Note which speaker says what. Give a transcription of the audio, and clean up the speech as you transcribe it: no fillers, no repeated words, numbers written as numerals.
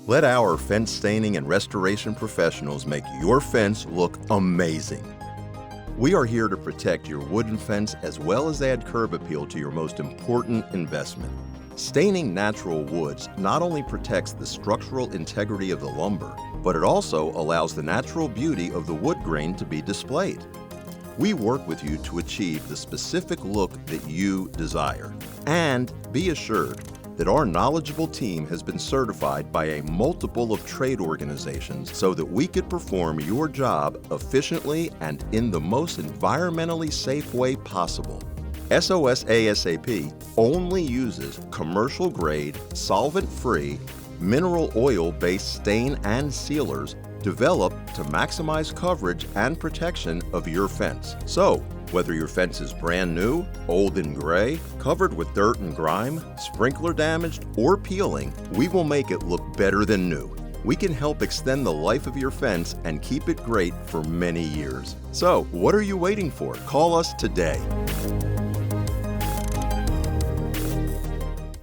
Speaker 1: Let our fence staining and restoration professionals make your fence look amazing. We are here to protect your wooden fence as well as add curb appeal to your most important investment. Staining natural woods not only protects the structural integrity of the lumber, but it also allows the natural beauty of the wood grain to be displayed. We work with you to achieve the specific look that you desire. And be assured that our knowledgeable team has been certified by a multiple of trade organizations so that we could perform your job efficiently and in the most environmentally safe way possible. SOS-ASAP only uses commercial-grade, solvent-free, mineral oil-based stain and sealers developed to maximize coverage and protection of your fence. So, whether your fence is brand new, old and gray, covered with dirt and grime, sprinkler damaged, or peeling, we will make it look better than new. We can help extend the life of your fence and keep it great for many years. So, what are you waiting for? Call us today.